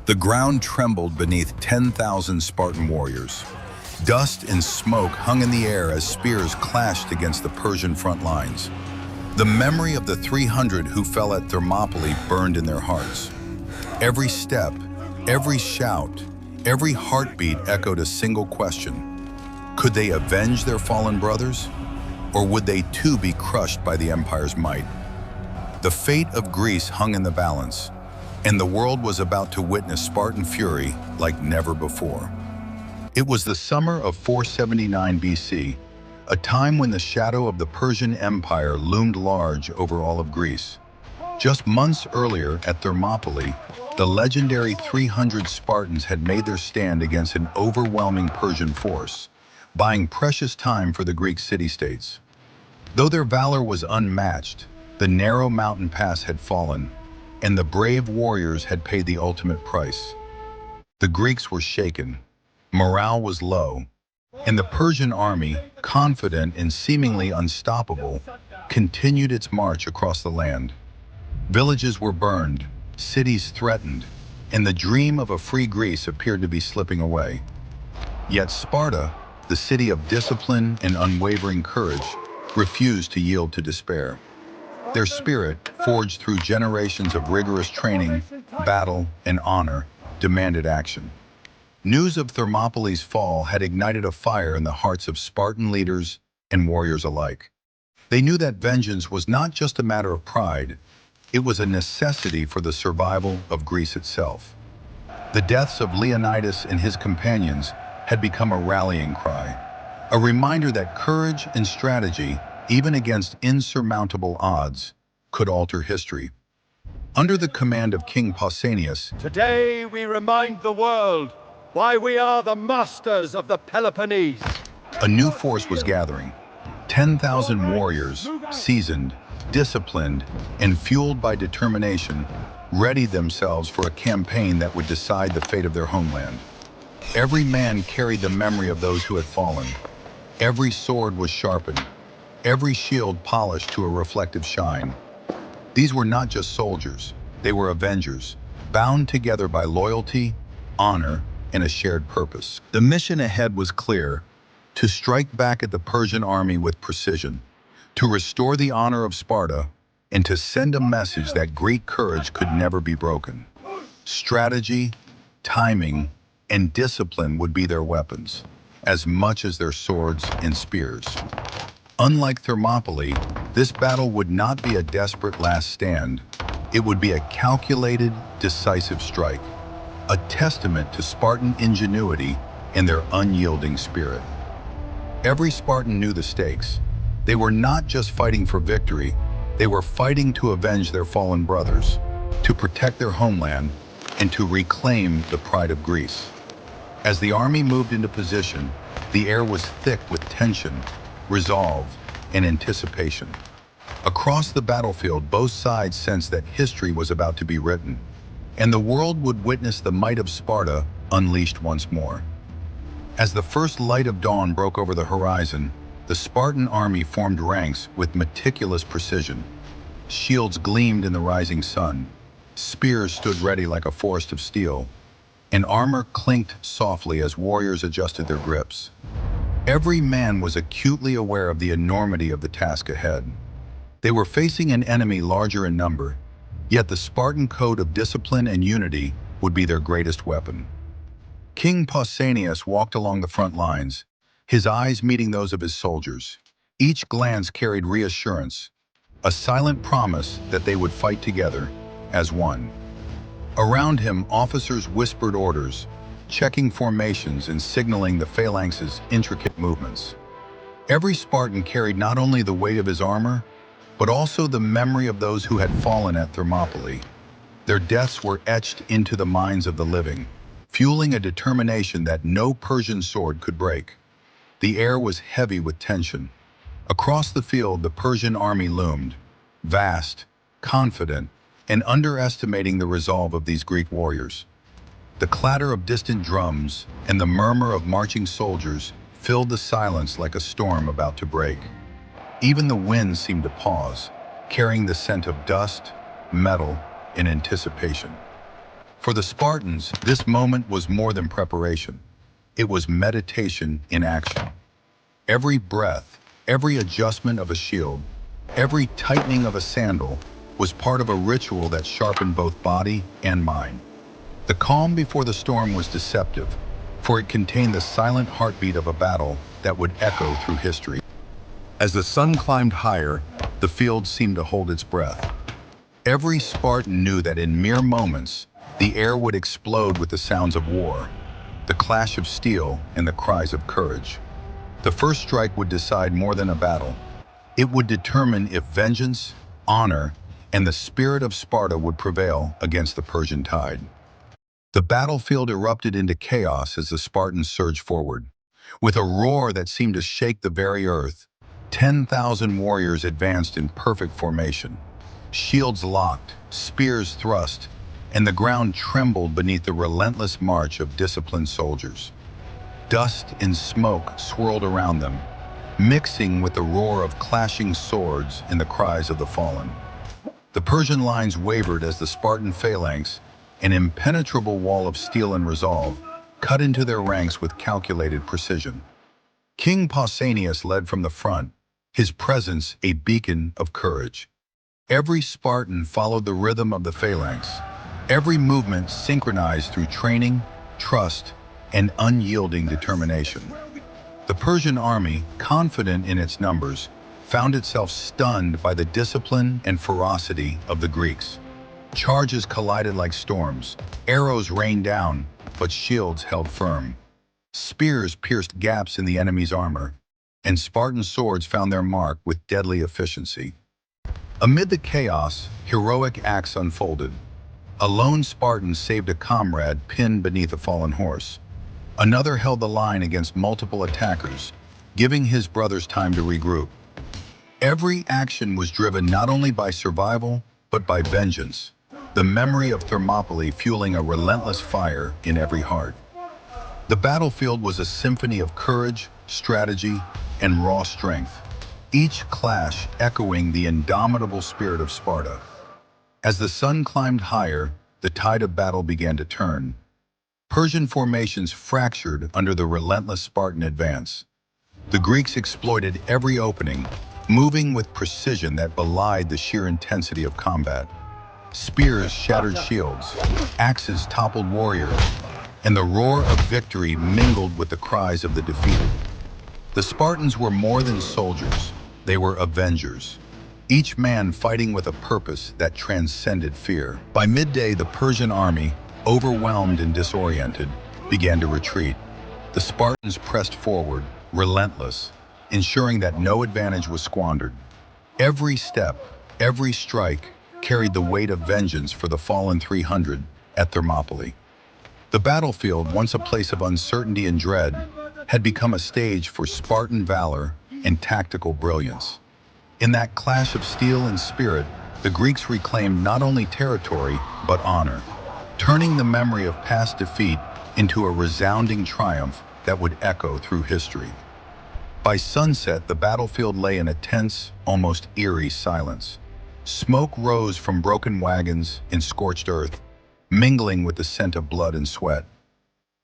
The ground trembled beneath 10,000 Spartan warriors. Dust and smoke hung in the air as spears clashed against the Persian front lines. The memory of the 300 who fell at Thermopylae burned in their hearts. Every step, every shout, every heartbeat echoed a single question. Could they avenge their fallen brothers? Or would they too be crushed by the empire's might? The fate of Greece hung in the balance, and the world was about to witness Spartan fury like never before. It was the summer of 479 BC, a time when the shadow of the Persian Empire loomed large over all of Greece. Just months earlier at Thermopylae, the legendary 300 Spartans had made their stand against an overwhelming Persian force, buying precious time for the Greek city-states. Though their valor was unmatched, the narrow mountain pass had fallen, and the brave warriors had paid the ultimate price. The Greeks were shaken, morale was low, and the Persian army, confident and seemingly unstoppable, continued its march across the land. Villages were burned, cities threatened, and the dream of a free Greece appeared to be slipping away. Yet Sparta, the city of discipline and unwavering courage, refused to yield to despair. Their spirit, forged through generations of rigorous training, battle, and honor, demanded action. News of Thermopylae's fall had ignited a fire in the hearts of Spartan leaders and warriors alike. They knew that vengeance was not just a matter of pride, it was a necessity for the survival of Greece itself. The deaths of Leonidas and his companions had become a rallying cry, a reminder that courage and strategy, even against insurmountable odds, could alter history. Under the command of King Pausanias, today we remind the world why we are the masters of the Peloponnese. a new force was gathering. 10,000 warriors, seasoned, disciplined, and fueled by determination, readied themselves for a campaign that would decide the fate of their homeland. Every man carried the memory of those who had fallen. Every sword was sharpened, every shield polished to a reflective shine. These were not just soldiers, they were avengers, bound together by loyalty, honor, and a shared purpose. The mission ahead was clear: to strike back at the Persian army with precision, to restore the honor of Sparta, and to send a message that Greek courage could never be broken. Strategy, timing, and discipline would be their weapons, as much as their swords and spears. Unlike Thermopylae, this battle would not be a desperate last stand. It would be a calculated, decisive strike, a testament to Spartan ingenuity and their unyielding spirit. Every Spartan knew the stakes. They were not just fighting for victory, they were fighting to avenge their fallen brothers, to protect their homeland, and to reclaim the pride of Greece. As the army moved into position, the air was thick with tension, resolve, and anticipation. Across the battlefield, both sides sensed that history was about to be written, and the world would witness the might of Sparta unleashed once more. As the first light of dawn broke over the horizon, the Spartan army formed ranks with meticulous precision. Shields gleamed in the rising sun, spears stood ready like a forest of steel, and armor clinked softly as warriors adjusted their grips. Every man was acutely aware of the enormity of the task ahead. They were facing an enemy larger in number, yet the Spartan code of discipline and unity would be their greatest weapon. King Pausanias walked along the front lines, his eyes meeting those of his soldiers. Each glance carried reassurance, a silent promise that they would fight together as one. Around him, officers whispered orders, checking formations and signaling the phalanx's intricate movements. Every Spartan carried not only the weight of his armor, but also the memory of those who had fallen at Thermopylae. Their deaths were etched into the minds of the living, fueling a determination that no Persian sword could break. The air was heavy with tension. Across the field, the Persian army loomed, vast, confident, and underestimating the resolve of these Greek warriors. The clatter of distant drums and the murmur of marching soldiers filled the silence like a storm about to break. Even the wind seemed to pause, carrying the scent of dust, metal, and anticipation. For the Spartans, this moment was more than preparation. It was meditation in action. Every breath, every adjustment of a shield, every tightening of a sandal was part of a ritual that sharpened both body and mind. The calm before the storm was deceptive, for it contained the silent heartbeat of a battle that would echo through history. As the sun climbed higher, the field seemed to hold its breath. Every Spartan knew that in mere moments, the air would explode with the sounds of war, the clash of steel and the cries of courage. The first strike would decide more than a battle. It would determine if vengeance, honor, and the spirit of Sparta would prevail against the Persian tide. The battlefield erupted into chaos as the Spartans surged forward. With a roar that seemed to shake the very earth, 10,000 warriors advanced in perfect formation. Shields locked, spears thrust, and the ground trembled beneath the relentless march of disciplined soldiers. Dust and smoke swirled around them, mixing with the roar of clashing swords and the cries of the fallen. The Persian lines wavered as the Spartan phalanx, an impenetrable wall of steel and resolve, cut into their ranks with calculated precision. King Pausanias led from the front, his presence a beacon of courage. Every Spartan followed the rhythm of the phalanx, every movement synchronized through training, trust, and unyielding determination. The Persian army, confident in its numbers, found itself stunned by the discipline and ferocity of the Greeks. Charges collided like storms, arrows rained down, but shields held firm. Spears pierced gaps in the enemy's armor, and Spartan swords found their mark with deadly efficiency. Amid the chaos, heroic acts unfolded. A lone Spartan saved a comrade pinned beneath a fallen horse. Another held the line against multiple attackers, giving his brothers time to regroup. Every action was driven not only by survival, but by vengeance, the memory of Thermopylae fueling a relentless fire in every heart. The battlefield was a symphony of courage, strategy, and raw strength, each clash echoing the indomitable spirit of Sparta. As the sun climbed higher, the tide of battle began to turn. Persian formations fractured under the relentless Spartan advance. The Greeks exploited every opening, moving with precision that belied the sheer intensity of combat. Spears shattered shields, axes toppled warriors, and the roar of victory mingled with the cries of the defeated. The Spartans were more than soldiers, they were avengers, each man fighting with a purpose that transcended fear. By midday, the Persian army, overwhelmed and disoriented, began to retreat. The Spartans pressed forward, relentless, ensuring that no advantage was squandered. Every step, every strike, carried the weight of vengeance for the fallen 300 at Thermopylae. The battlefield, once a place of uncertainty and dread, had become a stage for Spartan valor and tactical brilliance. In that clash of steel and spirit, the Greeks reclaimed not only territory, but honor, turning the memory of past defeat into a resounding triumph that would echo through history. By sunset, the battlefield lay in a tense, almost eerie silence. Smoke rose from broken wagons in scorched earth, mingling with the scent of blood and sweat.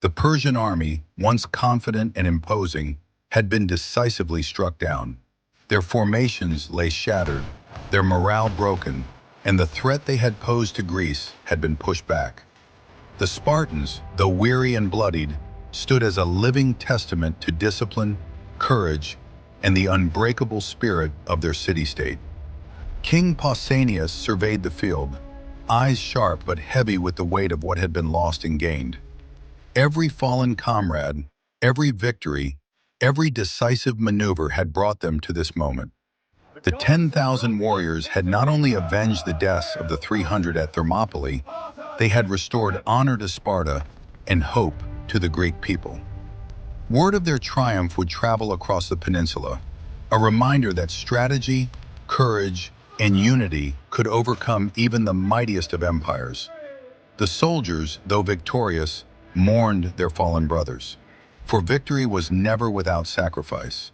The Persian army, once confident and imposing, had been decisively struck down. Their formations lay shattered, their morale broken, and the threat they had posed to Greece had been pushed back. The Spartans, though weary and bloodied, stood as a living testament to discipline, courage, and the unbreakable spirit of their city-state. King Pausanias surveyed the field, eyes sharp but heavy with the weight of what had been lost and gained. Every fallen comrade, every victory, every decisive maneuver had brought them to this moment. The 10,000 warriors had not only avenged the deaths of the 300 at Thermopylae, they had restored honor to Sparta and hope to the Greek people. Word of their triumph would travel across the peninsula, a reminder that strategy, courage, and unity could overcome even the mightiest of empires. The soldiers, though victorious, mourned their fallen brothers, for victory was never without sacrifice.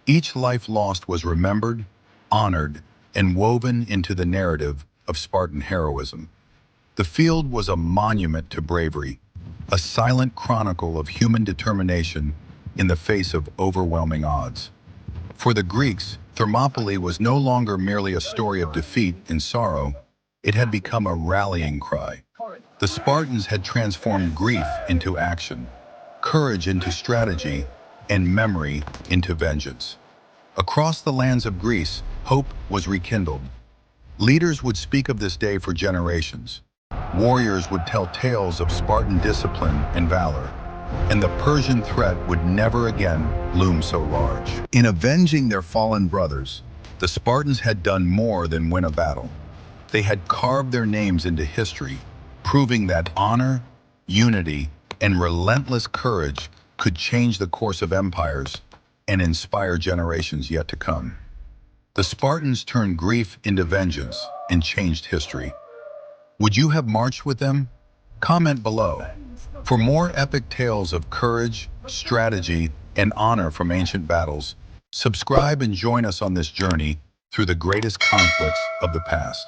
Each life lost was remembered, honored, and woven into the narrative of Spartan heroism. The field was a monument to bravery, a silent chronicle of human determination in the face of overwhelming odds. For the Greeks, Thermopylae was no longer merely a story of defeat and sorrow. It had become a rallying cry. The Spartans had transformed grief into action, courage into strategy, and memory into vengeance. Across the lands of Greece, hope was rekindled. Leaders would speak of this day for generations. Warriors would tell tales of Spartan discipline and valor, and the Persian threat would never again loom so large. In avenging their fallen brothers, the Spartans had done more than win a battle. They had carved their names into history, proving that honor, unity, and relentless courage could change the course of empires and inspire generations yet to come. The Spartans turned grief into vengeance and changed history. Would you have marched with them? Comment below. For more epic tales of courage, strategy, and honor from ancient battles, subscribe and join us on this journey through the greatest conflicts of the past.